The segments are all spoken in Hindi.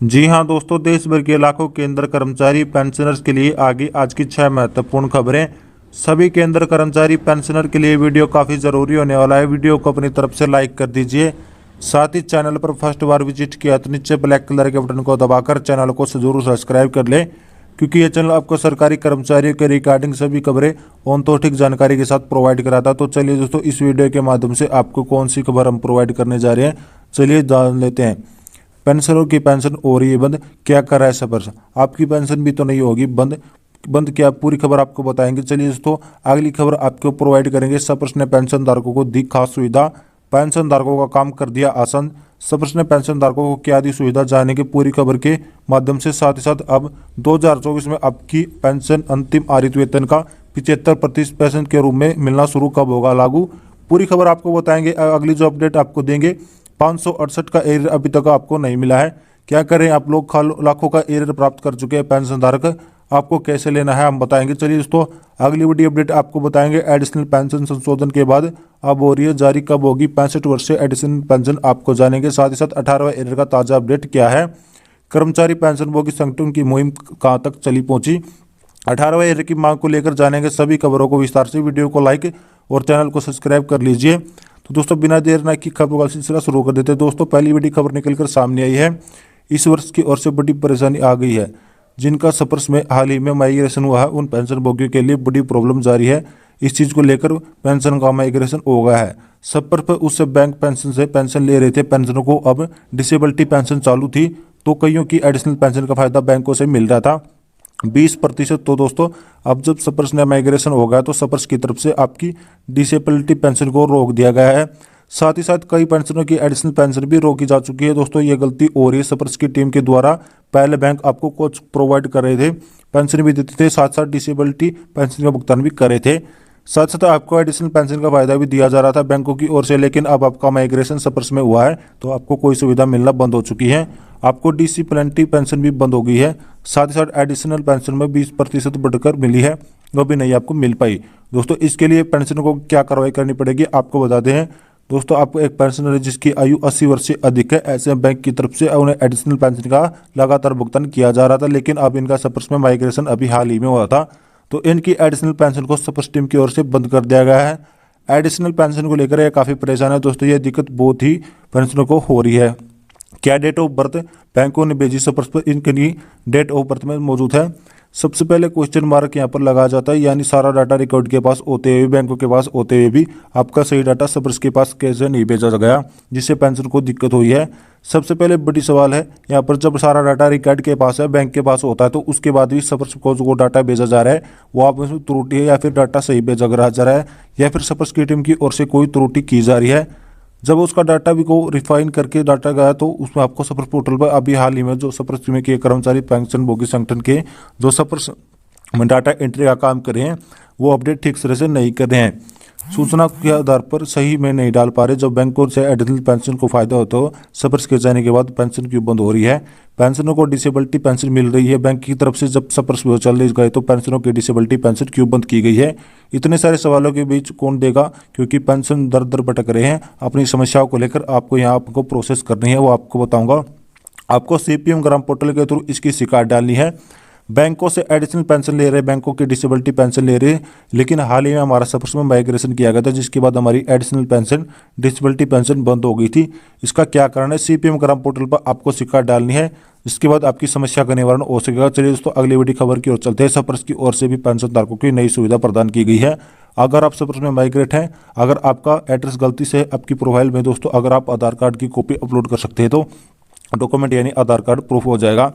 जी हां दोस्तों, देश भर के लाखों केंद्र कर्मचारी पेंशनर्स के लिए आगे आज की 6 महत्वपूर्ण खबरें। सभी केंद्र कर्मचारी पेंशनर के लिए वीडियो काफ़ी ज़रूरी होने वाला है। वीडियो को अपनी तरफ से लाइक कर दीजिए। साथ ही चैनल पर फर्स्ट बार विजिट किया तो नीचे ब्लैक कलर के बटन को दबाकर चैनल को जरूर सब्सक्राइब कर लें, क्योंकि ये चैनल आपको सरकारी कर्मचारियों के रिगार्डिंग सभी खबरें ऑथेंटिक जानकारी के साथ प्रोवाइड कराता है। तो चलिए दोस्तों, इस वीडियो के माध्यम से आपको कौन सी खबर हम प्रोवाइड करने जा रहे हैं, चलिए जान लेते हैं। पेंशनरों की पेंशन हो रही है बंद, क्या कर रहा है सपर्स? आपकी पेंशन भी तो नहीं होगी बंद। बंद क्या, पूरी खबर आपको बताएंगे। चलिए दोस्तों, अगली खबर आपको प्रोवाइड करेंगे। सपर्स ने पेंशन धारकों को दी खास सुविधा, पेंशन धारकों का काम कर दिया आसान। सपर्स ने पेंशन धारकों को क्या दी सुविधा, जाने की पूरी खबर के माध्यम से। साथ ही साथ अब 2024 में आपकी पेंशन अंतिम आरित वेतन का 75% पेंशन के रूप में मिलना शुरू कब होगा लागू, पूरी खबर आपको बताएंगे। अगली जो अपडेट आपको देंगे, 568 का एरियर अभी तक आपको नहीं मिला है, क्या करें? आप लोग लाखों का एरियर प्राप्त कर चुके हैं पेंशन धारक, आपको कैसे लेना है हम बताएंगे। चलिए दोस्तों, अगली बड़ी अपडेट आपको बताएंगे। एडिशनल पेंशन संशोधन के बाद अब हो रही है जारी, कब होगी 65 वर्ष से एडिशनल पेंशन, आपको जानेंगे। साथ ही साथ 18वां एरियर का ताजा अपडेट क्या है, कर्मचारी पेंशनभोगी संगठन की मुहिम कहां तक चली पहुंची, 18वें एरियर की मांग को लेकर जानेंगे सभी खबरों को विस्तार से। वीडियो को लाइक और चैनल को सब्सक्राइब कर लीजिए। तो दोस्तों, बिना देर न की खबरों का सिलसिला शुरू कर देते हैं। दोस्तों, पहली बड़ी खबर निकलकर सामने आई है। इस वर्ष की ओर से बड़ी परेशानी आ गई है। जिनका सपर्स में हाल ही में माइग्रेशन हुआ है, उन पेंशन भोगियों के लिए बड़ी प्रॉब्लम जारी है। इस चीज़ को लेकर पेंशन का माइग्रेशन हो गया है। सपर पर उससे बैंक पेंशन से पेंशन ले रहे थे पेंशनरों को, अब डिसेबिलिटी पेंशन चालू थी, तो कईयों की एडिशनल पेंशन का फायदा बैंकों से मिल रहा था 20%। तो दोस्तों, अब जब सपर्स ने माइग्रेशन हो गया तो सपर्स की तरफ से आपकी डिसेबिलिटी पेंशन को रोक दिया गया है। साथ ही साथ कई पेंशनरों की एडिशनल पेंशन भी रोकी जा चुकी है। दोस्तों, ये गलती हो रही है सपर्स की टीम के द्वारा। पहले बैंक आपको कुछ प्रोवाइड कर रहे थे, पेंशन भी देते थे, साथ साथ डिसेबिलिटी पेंशन का भुगतान भी कर रहे थे, साथ साथ आपको एडिशनल पेंशन का फायदा भी दिया जा रहा था बैंकों की ओर से। लेकिन अब आपका माइग्रेशन सपर्स में हुआ है तो आपको कोई सुविधा मिलना बंद हो चुकी है। आपको डिसेबिलिटी पेंशन भी बंद हो गई है। साथ ही साथ एडिशनल पेंशन में 20% बढ़कर मिली है, वो भी नहीं आपको मिल पाई। दोस्तों, इसके लिए पेंशन को क्या कार्रवाई करनी पड़ेगी आपको बताते हैं। दोस्तों, आपको एक पेंशनर जिसकी आयु 80 वर्ष से अधिक है, ऐसे बैंक की तरफ से उन्हें एडिशनल पेंशन का लगातार भुगतान किया जा रहा था, लेकिन अब इनका सपर्स में माइग्रेशन अभी हाल ही में हुआ था, तो इनकी एडिशनल पेंशन को सपर्स टीम की ओर से बंद कर दिया गया है। एडिशनल पेंशन को लेकर ये काफ़ी परेशान है। दोस्तों, ये दिक्कत बहुत ही पेंशनरों को हो रही है। क्या डेट ऑफ बर्थ बैंकों ने भेजी सपर्स पर, इनकी डेट ऑफ बर्थ में मौजूद है। सबसे पहले क्वेश्चन मार्क यहाँ पर लगाया जाता है, यानी सारा डाटा रिकॉर्ड के पास होते हुए, बैंकों के पास होते हुए भी आपका सही डाटा सपर्स के पास कैसे नहीं भेजा गया, जिससे पेंशन को दिक्कत हुई है। सबसे पहले बड़ी सवाल है यहाँ पर, जब सारा डाटा रिकॉर्ड के पास है, बैंक के पास होता है, तो उसके बाद भी सपर्स को जो डाटा भेजा जा रहा है वो आप में त्रुटि है, या फिर डाटा सही भेजा जा रहा है, या फिर सपर्स की टीम की ओर से कोई त्रुटि की जा रही है। जब उसका डाटा भी को रिफाइन करके डाटा गया तो उसमें आपको सपर्स पोर्टल पर अभी हाल ही में जो सपर्स में के कर्मचारी पेंशन भोगी संगठन के जो सपर्स में डाटा एंट्री का काम कर रहे हैं, वो अपडेट ठीक तरह से नहीं कर रहे हैं, सूचना के आधार पर सही में नहीं डाल पा रहे। जब बैंकों से एडिशनल पेंशन को फायदा होता हो, सपर्स के जाने के बाद पेंशन क्यों बंद हो रही है? पेंशनों को डिसेबिलिटी पेंशन मिल रही है बैंक की तरफ से, जब सपर्स चल गए तो पेंशनों की डिसेबिलिटी पेंशन क्यों बंद की गई है? इतने सारे सवालों के बीच कौन देगा, क्योंकि पेंशन दर दर भटक रहे हैं। अपनी समस्याओं को लेकर आपको यहाँ आपको प्रोसेस करनी है, वो आपको बताऊंगा। आपको CPM ग्राम पोर्टल के थ्रू इसकी शिकायत डालनी है। बैंकों से एडिशनल पेंशन ले रहे, बैंकों की डिसेबिलिटी पेंशन ले रहे, लेकिन हाल ही में हमारा सपर्स में माइग्रेशन किया गया था, जिसके बाद हमारी एडिशनल पेंशन डिसेबिलिटी पेंशन बंद हो गई थी। इसका क्या कारण है? CPM ग्राम पोर्टल पर आपको शिकायत डालनी है, इसके बाद आपकी समस्या का निवारण हो सकेगा। चलिए दोस्तों, अगली बड़ी खबर की ओर चलते हैं। सपर्स की ओर से भी पेंशन धारकों की नई सुविधा प्रदान की गई है। अगर आप सपर्स में माइग्रेट हैं, अगर आपका एड्रेस गलती से आपकी प्रोफाइल में, दोस्तों अगर आप आधार कार्ड की कॉपी अपलोड कर सकते हैं तो डॉक्यूमेंट यानी आधार कार्ड प्रूफ हो जाएगा।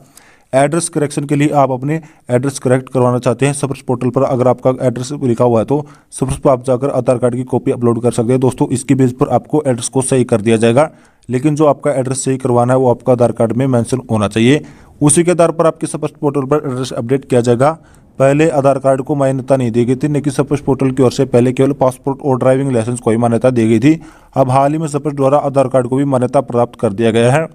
एड्रेस करेक्शन के लिए आप अपने एड्रेस करेक्ट करवाना चाहते हैं सपर्स पोर्टल पर, अगर आपका एड्रेस लिखा हुआ है तो सपर्स पर आप जाकर आधार कार्ड की कॉपी अपलोड कर सकते हैं। दोस्तों, इसकी बेस पर आपको एड्रेस को सही कर दिया जाएगा, लेकिन जो आपका एड्रेस सही करवाना है वो आपका आधार कार्ड में मेंशन होना चाहिए। उसी के आधार पर आपके सपर्स पोर्टल पर एड्रेस अपडेट किया जाएगा। पहले आधार कार्ड को मान्यता नहीं दी गई थी, लेकिन सपर्स पोर्टल की ओर से पहले केवल पासपोर्ट और ड्राइविंग लाइसेंस को ही मान्यता दी गई थी। अब हाल ही में सपर्स द्वारा आधार कार्ड को भी मान्यता प्राप्त कर दिया गया है।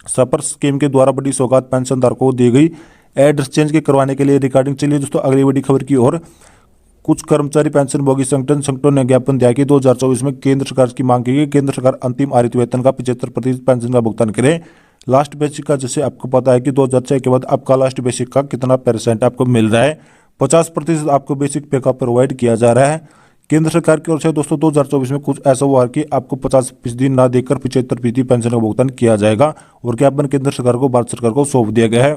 सपर्स स्कीम के द्वारा बड़ी सौगात पेंशन धारकों को दी गई, एड्रेस चेंज के करवाने के लिए रिकॉर्डिंग। चलिए दोस्तों, अगली बड़ी खबर की ओर। कुछ कर्मचारी पेंशन भोगी संगठनों ने ज्ञापन दिया कि 2024 में केंद्र सरकार की मांग की गई, केंद्र सरकार अंतिम आरित वेतन का 75% पेंशन का भुगतान करे। लास्ट बेसिक का जैसे आपको पता है कि 2006 के बाद आपका लास्ट बेसिक का कितना % आपको मिल रहा है, 50% आपको बेसिक पे का प्रोवाइड किया जा रहा है। केंद्र सरकार की ओर से दोस्तों 2024 में कुछ ऐसा हुआ कि आपको 50% ना देकर 75% पेंशन का भुगतान किया जाएगा और ज्ञापन केंद्र सरकार को भारत सरकार को सौंप दिया गया है।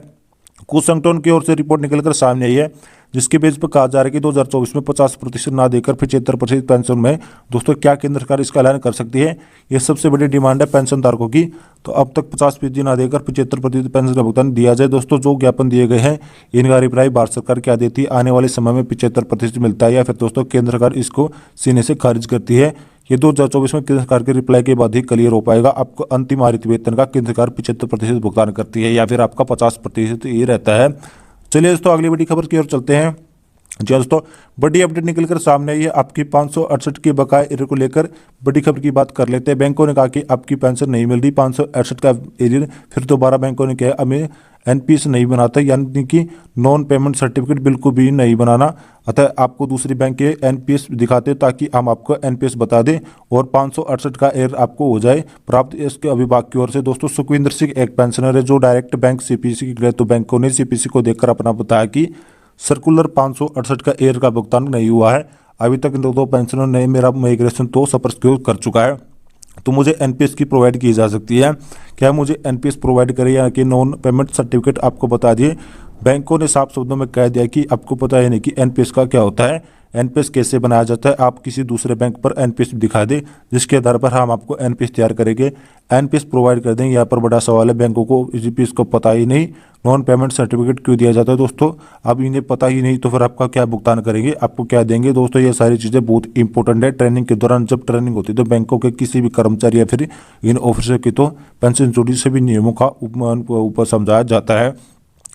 कुछ संगठनों की ओर से रिपोर्ट निकलकर सामने आई है जिसके बेस पर कहा जा रहा है कि 2024 में 50% ना देकर 75% पेंशन में दोस्तों क्या केंद्र सरकार इसका ऐलान कर सकती है। यह सबसे बड़ी डिमांड है पेंशन धारकों की। तो अब तक 50% ना देकर 75% पेंशन का भुगतान दिया जाए। दोस्तों जो ज्ञापन दिए गए हैं इनका रिप्लाई भारत सरकार क्या देती है, आने वाले समय में 75% मिलता है या फिर दोस्तों केंद्र सरकार इसको सीने से खारिज करती है। ये 2024 में केंद्र सरकार के रिप्लाई के बाद ही क्लियर हो पाएगा। आपको अंतिम हरित वेतन का केंद्र सरकार 75% भुगतान करती है या फिर आपका 50% ये रहता है। चलिए दोस्तों अगली बड़ी खबर की ओर चलते हैं। जी दोस्तों बड़ी अपडेट निकलकर सामने आई है आपकी 568 के बकाये एरियर को लेकर। बड़ी खबर की बात कर लेते हैं। बैंकों ने कहा कि आपकी पेंशन नहीं मिल रही 568 का एरियर। फिर दोबारा बैंकों ने कहा हमें एनपीएस नहीं बनाता, यानी कि नॉन पेमेंट सर्टिफिकेट बिल्कुल भी नहीं बनाना। अतः आपको दूसरी बैंक के एनपीएस दिखाते ताकि हम आपको एनपीएस बता दें और 568 का एरियर आपको हो जाए प्राप्त। इसके अभिभावक की ओर से दोस्तों सुखविंदर सिंह एक पेंशनर है जो डायरेक्ट बैंक सीपीसी गए तो बैंकों ने सीपीसी को देखकर अपना बताया कि सर्कुलर 568 का एरियर का भुगतान नहीं हुआ है। अभी तक दो पेंशनर ने मेरा माइग्रेशन तो सब्सक्राइब कर चुका है, तो मुझे एनपीएस की प्रोवाइड की जा सकती है। क्या मुझे एनपीएस प्रोवाइड करें या कि नॉन पेमेंट सर्टिफिकेट आपको बता दिए। बैंकों ने साफ शब्दों में कह दिया कि आपको पता है नहीं कि एनपीएस का क्या होता है, एनपीएस कैसे बनाया जाता है। आप किसी दूसरे बैंक पर एनपीएस दिखा दें जिसके आधार पर हम आपको एनपीएस तैयार करेंगे, एनपीएस प्रोवाइड कर देंगे। यहाँ पर बड़ा सवाल है, बैंकों को एनपीएस को पता ही नहीं, नॉन पेमेंट सर्टिफिकेट क्यों दिया जाता है। दोस्तों अब इन्हें पता ही नहीं तो फिर आपका क्या भुगतान करेंगे, आपको क्या देंगे। दोस्तों ये सारी चीज़ें बहुत इंपॉर्टेंट है। ट्रेनिंग के दौरान जब ट्रेनिंग होती है तो बैंकों के किसी भी कर्मचारी या फिर इन ऑफिसर की तो पेंशन जुड़ी सभी नियमों का ऊपर समझाया जाता है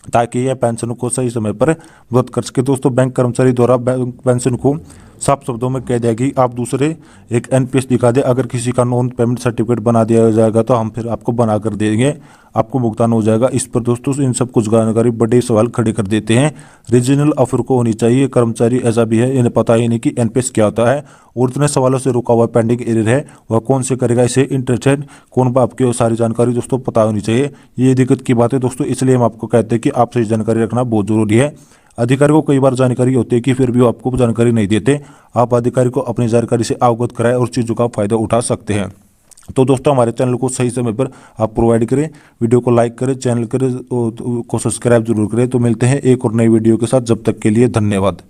ताकि यह पेंशन को सही समय पर वृद्ध कर सके। दोस्तों बैंक कर्मचारी द्वारा पेंशन को साफ शब्दों में कह दिया कि आप दूसरे एक एनपीएस दिखा दें, अगर किसी का नॉन पेमेंट सर्टिफिकेट बना दिया जाएगा तो हम फिर आपको बना कर देंगे, आपको भुगतान हो जाएगा। इस पर दोस्तों इन सब कुछ जानकारी बड़े सवाल खड़े कर देते हैं। रीजनल ऑफर को होनी चाहिए, कर्मचारी ऐसा भी है इन्हें पता ही नहीं कि एनपीएस क्या होता है और इतने सवालों से रुका हुआ पेंडिंग एरियर है वह कौन से करेगा, इसे इंटरेस्टेड कौन, आपकी सारी जानकारी दोस्तों पता होनी चाहिए। ये दिक्कत की बात है दोस्तों, इसलिए हम आपको कहते हैं कि आप सही जानकारी रखना बहुत जरूरी है। अधिकारी को कई बार जानकारी होती है कि फिर भी वो आपको जानकारी नहीं देते। आप अधिकारी को अपनी जानकारी से अवगत कराएं और चीज़ों का फायदा उठा सकते हैं। तो दोस्तों हमारे चैनल को सही समय पर आप प्रोवाइड करें, वीडियो को लाइक करें, चैनल को सब्सक्राइब जरूर करें। तो मिलते हैं एक और नई वीडियो के साथ, जब तक के लिए धन्यवाद।